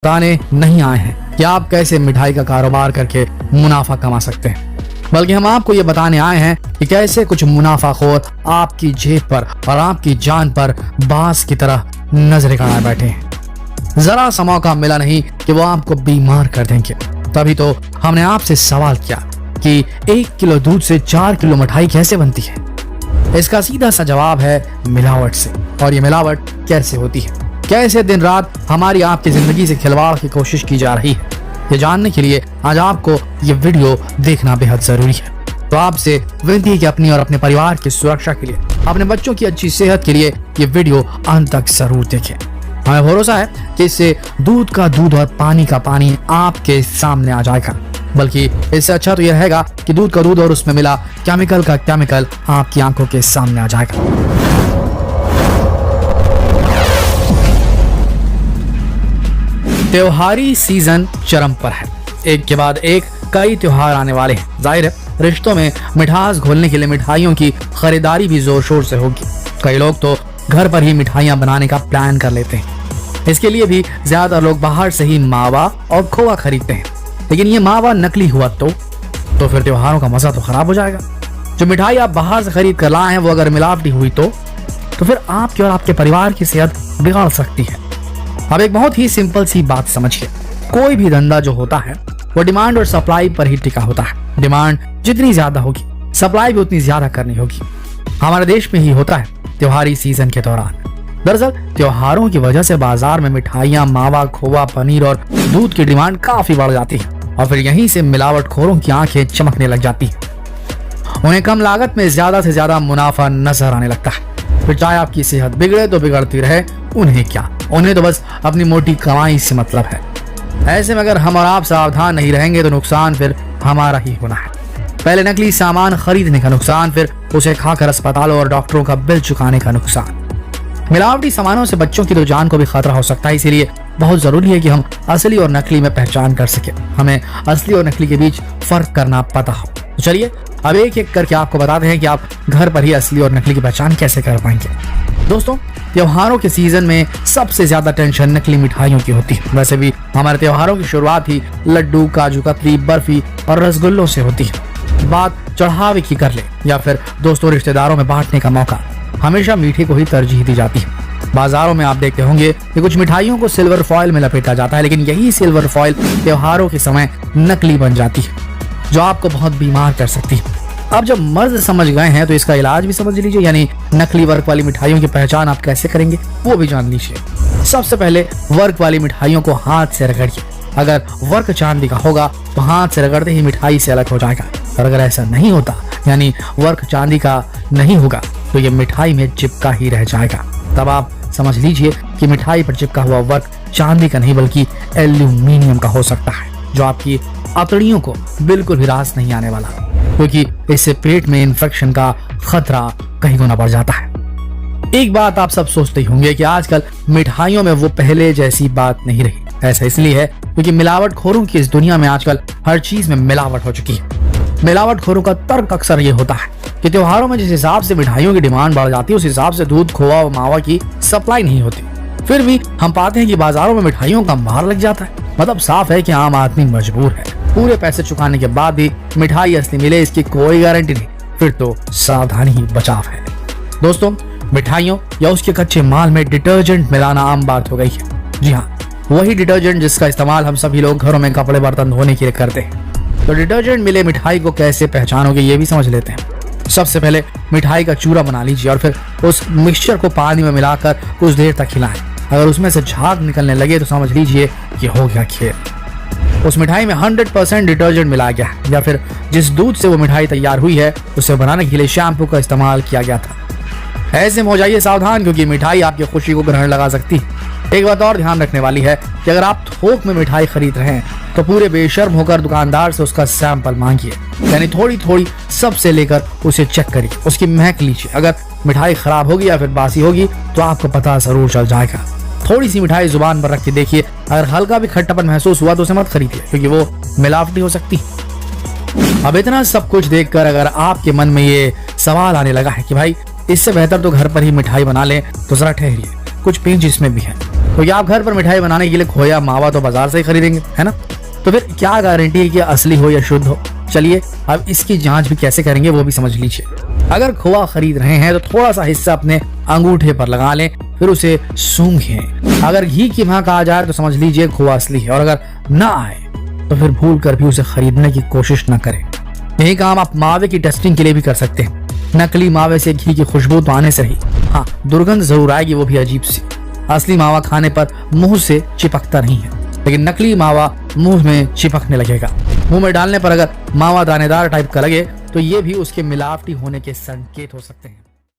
बताने नहीं आए हैं कि आप कैसे मिठाई का कारोबार करके मुनाफा कमा सकते हैं, बल्कि हम आपको ये बताने आए हैं कि कैसे कुछ मुनाफाखोर आपकी जेब पर और आपकी जान पर बांस की तरह नजरें गड़ाए बैठे हैं। जरा सा मौका मिला नहीं कि वो आपको बीमार कर देंगे। तभी तो हमने आपसे सवाल किया कि 1 किलो दूध से 4 किलो मिठाई कैसे बनती है। इसका सीधा सा जवाब है मिलावट से। और ये मिलावट कैसे होती है, कैसे दिन रात हमारी आपकी जिंदगी से खिलवाड़ की कोशिश की जा रही है, ये जानने के लिए आज आपको ये वीडियो देखना बेहद जरूरी है। तो आपसे विनती है कि अपनी और अपने परिवार की सुरक्षा के लिए, अपने बच्चों की अच्छी सेहत के लिए ये वीडियो अंत तक जरूर देखें। हमें भरोसा है कि इससे दूध का दूध और पानी का पानी आपके सामने आ जाएगा, बल्कि इससे अच्छा तो यह रहेगा कि दूध का दूध और उसमें मिला केमिकल का केमिकल आपकी आंखों के सामने आ जाएगा। त्योहारी सीजन चरम पर है। एक के बाद एक कई त्योहार आने वाले हैं। जाहिर है रिश्तों में मिठास घोलने के लिए मिठाइयों की खरीदारी भी जोर शोर से होगी। कई लोग तो घर पर ही मिठाइयां बनाने का प्लान कर लेते हैं। इसके लिए भी ज्यादा लोग बाहर से ही मावा और खोआ खरीदते हैं। लेकिन ये मावा नकली हुआ तो फिर त्योहारों का मजा तो खराब हो जाएगा। जो मिठाई आप बाहर से खरीद कर लाए हैं वो अगर मिलावटी हुई तो फिर आपकी और आपके परिवार की सेहत बिगाड़ सकती है। अब एक बहुत ही सिंपल सी बात समझिए, कोई भी धंधा जो होता है वो डिमांड और सप्लाई पर ही टिका होता है। डिमांड जितनी ज्यादा होगी सप्लाई भी उतनी ज्यादा करनी होगी। हमारे देश में ही होता है त्योहारी सीजन के दौरान। दरअसल त्योहारों की वजह से बाजार में मिठाइयाँ, मावा, खोवा, पनीर और दूध की डिमांड काफी बढ़ जाती है और फिर यहीं से मिलावटखोरों की आंखें चमकने लग जाती है। उन्हें कम लागत में ज्यादा से ज्यादा मुनाफा नजर आने लगता है। फिर चाहे आपकी सेहत बिगड़े तो बिगड़ती रहे, उन्हें क्या, उन्हें तो बस अपनी मोटी कमाई से मतलब है। ऐसे में अगर हम और आप सावधान नहीं रहेंगे तो नुकसान फिर हमारा ही होना है। पहले नकली सामान खरीदने का नुकसान, फिर उसे खाकर अस्पतालों और डॉक्टरों का बिल चुकाने का नुकसान। मिलावटी सामानों से बच्चों की तो जान को भी खतरा हो सकता है। इसीलिए बहुत जरूरी है कि हम असली और नकली में पहचान कर सके। हमें असली और नकली के बीच फर्क करना पता हो। तो चलिए अब एक एक करके आपको बताते हैं कि आप घर पर ही असली और नकली की पहचान कैसे कर पाएंगे। दोस्तों, त्योहारों के सीजन में सबसे ज्यादा टेंशन नकली मिठाइयों की होती है। वैसे भी हमारे त्योहारों की शुरुआत ही लड्डू, काजू कतली, बर्फी और रसगुल्लों से होती है। बात चढ़ावे की कर ले या फिर दोस्तों रिश्तेदारों में बांटने का मौका, हमेशा मीठे को ही तरजीह दी जाती है। बाजारों में आप देखते होंगे कि कुछ मिठाइयों को सिल्वर फॉइल में लपेटा जाता है, लेकिन यही सिल्वर फॉइल त्योहारों के समय नकली बन जाती है, जो आपको बहुत बीमार कर सकती है। अब जब मर्ज समझ गए हैं तो इसका इलाज भी समझ लीजिए, यानी नकली वर्क वाली मिठाइयों की पहचान आप कैसे करेंगे वो भी जान लीजिए। सबसे पहले वर्क वाली मिठाइयों को हाथ से रगड़िए। अगर वर्क चांदी का होगा तो हाथ से रगड़ते ही मिठाई से अलग हो जाएगा, और अगर ऐसा नहीं होता यानी वर्क चांदी का नहीं होगा तो ये मिठाई में चिपका ही रह जाएगा। तब आप समझ लीजिए कि मिठाई पर चिपका हुआ वर्क चांदी का नहीं बल्कि एल्यूमिनियम का हो सकता है, जो आपकी अतड़ियों को बिल्कुल भी रास नहीं आने वाला, क्योंकि इससे पेट में इन्फेक्शन का खतरा कहीं गुना बढ़ जाता है। एक बात आप सब सोचते ही होंगे कि आजकल मिठाइयों में वो पहले जैसी बात नहीं रही। ऐसा इसलिए है क्योंकि मिलावटखोरों की इस दुनिया में आजकल हर चीज में मिलावट हो चुकी है। मिलावटखोरों का तर्क अक्सर ये होता है कि त्योहारों में जिस हिसाब से मिठाइयों की डिमांड बढ़ जाती है उस हिसाब से दूध, खोआ और मावा की सप्लाई नहीं होती। फिर भी हम पाते हैं कि बाजारों में मिठाइयों का मार लग जाता है। मतलब साफ है कि आम आदमी मजबूर है। पूरे पैसे चुकाने के बाद भी मिठाई असली मिले इसकी कोई गारंटी नहीं। फिर तो सावधानी ही बचाव है। दोस्तों, मिठाइयों या उसके कच्चे माल में डिटर्जेंट मिलाना आम बात हो गई है। जी हाँ, वही डिटर्जेंट जिसका इस्तेमाल हम सभी लोग घरों में कपड़े बर्तन धोने के लिए करते हैं। तो डिटर्जेंट मिले मिठाई को कैसे पहचानोगे ये भी समझ लेते हैं। सबसे पहले मिठाई का चूरा बना लीजिए और फिर उस मिक्सचर को पानी में मिलाकर कुछ देर तक हिलाएं। अगर उसमें से झाग निकलने लगे तो समझ लीजिए कि हो गया खेल। उस मिठाई में 100% डिटर्जेंट मिलाया गया है, या फिर जिस दूध से वो मिठाई तैयार हुई है उसे बनाने के लिए शैम्पू का इस्तेमाल किया गया था। ऐसे में हो जाइए सावधान, क्योंकि मिठाई आपकी खुशी को ग्रहण लगा सकती है। एक बात और ध्यान रखने वाली है कि अगर आप थोक में मिठाई खरीद रहे हैं तो पूरे बेशर्म होकर दुकानदार से उसका सैंपल मांगिए, यानी थोड़ी थोड़ी सबसे लेकर उसे चेक करिए, उसकी महक लीजिए। अगर मिठाई खराब होगी या फिर बासी होगी तो आपको पता जरूर चल जाएगा। थोड़ी सी मिठाई जुबान पर रख के देखिए, अगर हल्का भी खट्टापन महसूस हुआ तो उसे मत खरीदिए, क्योंकि वो मिलावटी हो सकती है। अब इतना सब कुछ देखकर अगर आपके मन में ये सवाल आने लगा है कि भाई इससे बेहतर तो घर पर ही मिठाई बना लें, तो जरा ठहरिए, कुछ पेंच इसमें भी है। तो क्या आप घर पर मिठाई बनाने के लिए खोया मावा तो बाजार से ही खरीदेंगे, है ना? तो फिर क्या गारंटी है कि असली हो या शुद्ध हो? चलिए अब इसकी जांच भी कैसे करेंगे वो भी समझ लीजिए। अगर खोआ खरीद रहे हैं तो थोड़ा सा हिस्सा अपने अंगूठे पर लगा लें, फिर उसे सूंघें। अगर घी की महक आ जाए तो समझ लीजिए खोआ असली है, और अगर ना आए तो फिर भूल कर भी उसे खरीदने की कोशिश न करें। यही काम आप मावे की टेस्टिंग के लिए भी कर सकते हैं। नकली मावे से घी की खुशबू तो आने से ही, हाँ दुर्गंध जरूर आएगी, वो भी अजीब सी। असली मावा खाने पर मुंह से चिपकता नहीं है, लेकिन नकली मावा मुंह में चिपकने लगेगा। मुंह में डालने पर अगर मावा दानेदार टाइप का लगे तो ये भी उसके मिलावटी होने के संकेत हो सकते हैं।